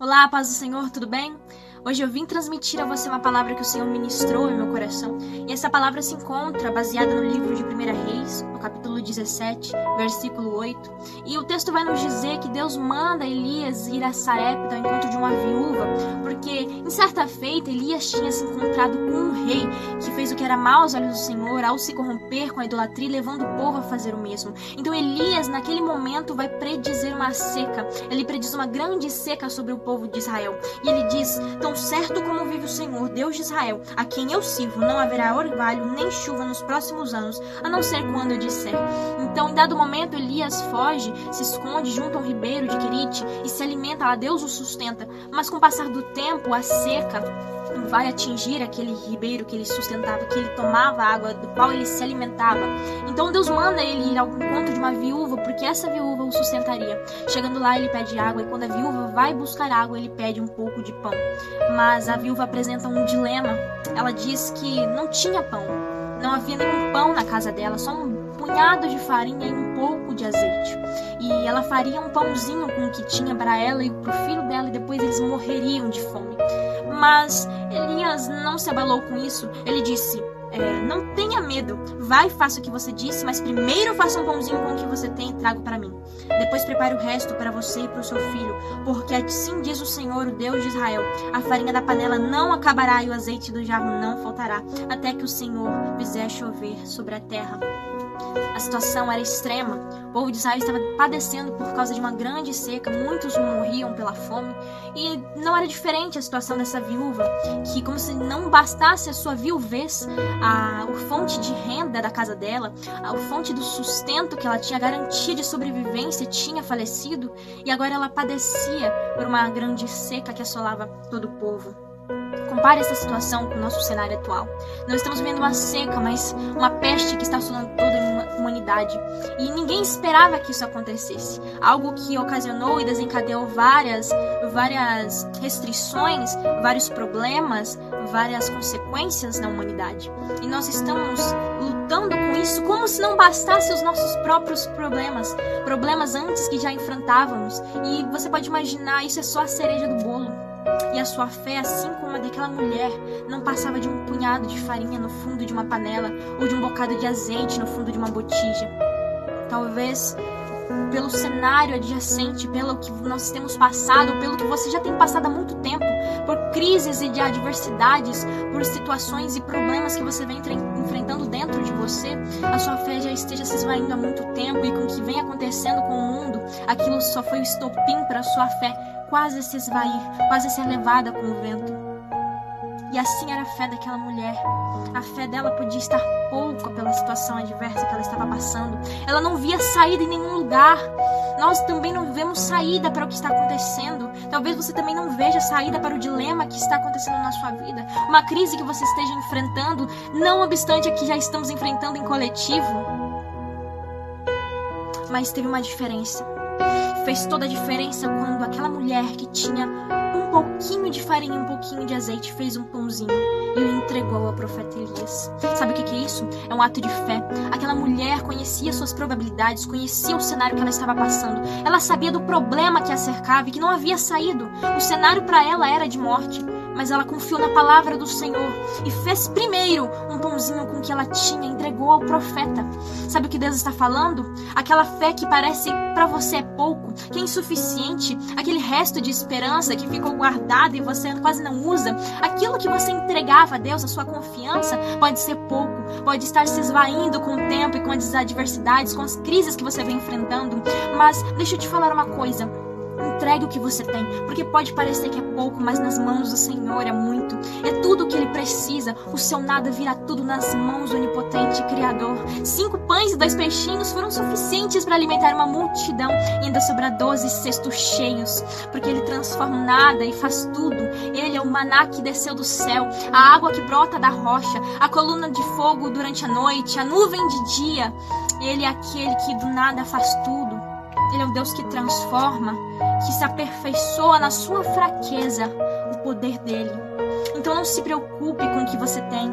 Olá, paz do Senhor, tudo bem? Hoje eu vim transmitir a você uma palavra que o Senhor ministrou em meu coração. E essa palavra se encontra baseada no livro de 1 Reis, no capítulo 17, versículo 8. E o texto vai nos dizer que Deus manda Elias ir a Sarepta ao encontro de uma viúva, porque em certa feita Elias tinha se encontrado com um rei que fez o que era mal aos olhos do Senhor ao se corromper com a idolatria, levando o povo a fazer o mesmo. Então Elias, naquele momento, vai predizer uma seca. Ele prediz uma grande seca sobre o povo de Israel. E ele diz: tão certo como vive o Senhor, Deus de Israel, a quem eu sirvo, não haverá orvalho nem chuva nos próximos anos, a não ser quando eu disser. Então, em dado momento, Elias foge, se esconde junto a um ribeiro de Querite e se alimenta lá, Deus o sustenta. Mas com o passar do tempo, a seca vai atingir aquele ribeiro que ele sustentava, que ele tomava a água do qual ele se alimentava. Então Deus manda ele ir ao encontro de uma viúva, porque essa viúva o sustentaria. Chegando lá, ele pede água, e quando a viúva vai buscar água, ele pede um pouco de pão. Mas a viúva apresenta um dilema. Ela diz que não tinha pão, não havia nenhum pão na casa dela, só um punhado de farinha e um pouco de azeite. E ela faria um pãozinho com o que tinha para ela e para o filho dela, e depois eles morreriam de fome. Mas Elias não se abalou com isso. Ele disse: não tenha medo, vai, faça o que você disse, mas primeiro faça um pãozinho com o que você tem e traga para mim. Depois prepare o resto para você e para o seu filho, porque assim diz o Senhor, o Deus de Israel: a farinha da panela não acabará e o azeite do jarro não faltará, até que o Senhor fizer chover sobre a terra. A situação era extrema. O povo de Israel estava padecendo por causa de uma grande seca. Muitos morriam pela fome. E não era diferente a situação dessa viúva, que, como se não bastasse a sua viuvez, a fonte de renda da casa dela, a fonte do sustento que ela tinha, a garantia de sobrevivência, tinha falecido. E agora ela padecia por uma grande seca que assolava todo o povo. Compare essa situação com o nosso cenário atual. Não estamos vivendo uma seca, mas uma peste que está assolando toda a humanidade. E ninguém esperava que isso acontecesse. Algo que ocasionou e desencadeou várias restrições, vários problemas, várias consequências na humanidade. E nós estamos lutando com isso como se não bastasse os nossos próprios problemas antes que já enfrentávamos. E você pode imaginar, isso é só a cereja do bolo. E a sua fé, assim como a daquela mulher, não passava de um punhado de farinha no fundo de uma panela ou de um bocado de azeite no fundo de uma botija. Talvez pelo cenário adjacente, pelo que nós temos passado, pelo que você já tem passado há muito tempo, por crises e de adversidades, por situações e problemas que você vem enfrentando dentro de você, a sua fé já esteja se esvaindo há muito tempo, e com o que vem acontecendo com o mundo, aquilo só foi o estopim para a sua fé quase se esvair, quase ser levada com o vento. E assim era a fé daquela mulher. A fé dela podia estar pouca pela situação adversa que ela estava passando. Ela não via saída em nenhum lugar. Nós também não vemos saída para o que está acontecendo. Talvez você também não veja saída para o dilema que está acontecendo na sua vida. Uma crise que você esteja enfrentando, não obstante a que já estamos enfrentando em coletivo. Mas teve uma diferença. Fez toda a diferença quando aquela mulher que tinha um pouquinho de farinha, um pouquinho de azeite, fez um pãozinho e o entregou ao profeta Elias. Sabe o que é isso? É um ato de fé. Aquela mulher conhecia suas probabilidades, conhecia o cenário que ela estava passando. Ela sabia do problema que a cercava e que não havia saído. O cenário para ela era de morte. Mas ela confiou na palavra do Senhor e fez primeiro um pãozinho com o que ela tinha, entregou ao profeta. Sabe o que Deus está falando? Aquela fé que parece para você é pouco, que é insuficiente, aquele resto de esperança que ficou guardado e você quase não usa, aquilo que você entregava a Deus, a sua confiança, pode ser pouco, pode estar se esvaindo com o tempo e com as adversidades, com as crises que você vem enfrentando. Mas deixa eu te falar uma coisa. Entregue o que você tem, porque pode parecer que é pouco, mas nas mãos do Senhor é muito. É tudo o que Ele precisa. O seu nada vira tudo nas mãos do onipotente Criador. 5 pães e 2 peixinhos foram suficientes para alimentar uma multidão, e ainda sobra 12 cestos cheios, porque Ele transforma nada e faz tudo. Ele é o maná que desceu do céu, a água que brota da rocha, a coluna de fogo durante a noite, a nuvem de dia. Ele é aquele que do nada faz tudo. Ele é um Deus que transforma, que se aperfeiçoa na sua fraqueza, o poder dele. Então não se preocupe com o que você tem.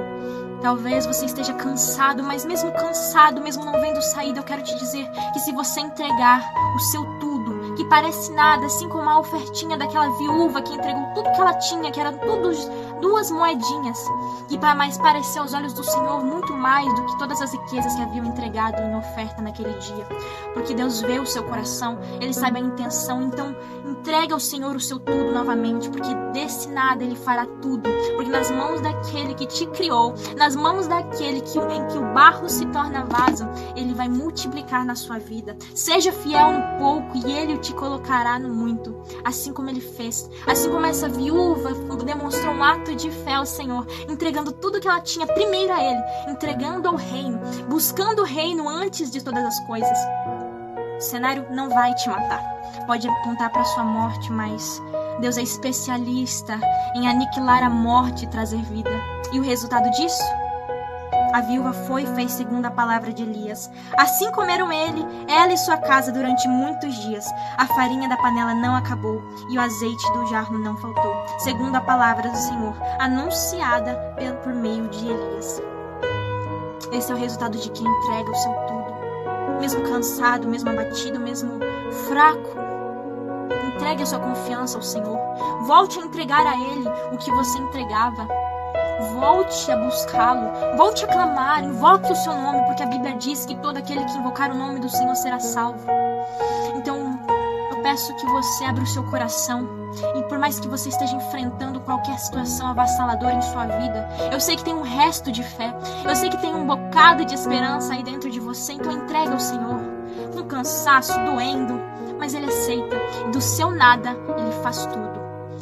Talvez você esteja cansado, mas mesmo cansado, mesmo não vendo saída, eu quero te dizer que se você entregar o seu tudo, que parece nada, assim como a ofertinha daquela viúva que entregou tudo que ela tinha, que eram todos 2 moedinhas, e mais pareceu aos olhos do Senhor muito mais do que todas as riquezas que haviam entregado em oferta naquele dia. Porque Deus vê o seu coração, Ele sabe a intenção, então entrega ao Senhor o seu tudo novamente, porque desse nada Ele fará tudo, porque nas mãos daquele que te criou, nas mãos daquele em que o barro se torna vaso, Ele vai multiplicar na sua vida. Seja fiel no pouco e Ele te colocará no muito, assim como Ele fez, assim como essa viúva demonstrou um ato de fé ao Senhor, entregando tudo que ela tinha primeiro a Ele, entregando ao reino, buscando o reino antes de todas as coisas. O cenário não vai te matar, pode apontar para sua morte, mas Deus é especialista em aniquilar a morte e trazer vida. E o resultado disso? A viúva foi e fez segundo a palavra de Elias. Assim comeram ela e sua casa durante muitos dias. A farinha da panela não acabou e o azeite do jarro não faltou, segundo a palavra do Senhor, anunciada por meio de Elias. Esse é o resultado de quem entrega o seu tudo. Mesmo cansado, mesmo abatido, mesmo fraco, entregue a sua confiança ao Senhor. Volte a entregar a Ele o que você entregava. Volte a buscá-lo, volte a clamar, invoque o seu nome, porque a Bíblia diz que todo aquele que invocar o nome do Senhor será salvo. Então, eu peço que você abra o seu coração, e por mais que você esteja enfrentando qualquer situação avassaladora em sua vida, eu sei que tem um resto de fé, eu sei que tem um bocado de esperança aí dentro de você, então entregue ao Senhor, com cansaço, doendo, mas Ele aceita, e do seu nada Ele faz tudo,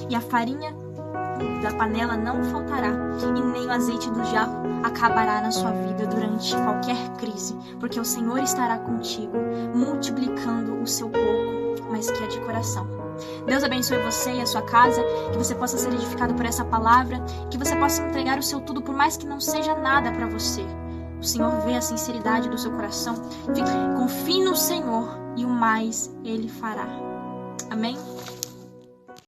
e a farinha da panela não faltará, e nem o azeite do jarro acabará na sua vida durante qualquer crise, porque o Senhor estará contigo, multiplicando o seu pouco, mas que é de coração. Deus abençoe você e a sua casa, que você possa ser edificado por essa palavra, que você possa entregar o seu tudo, por mais que não seja nada para você. O Senhor vê a sinceridade do seu coração. Confie no Senhor e o mais Ele fará. Amém?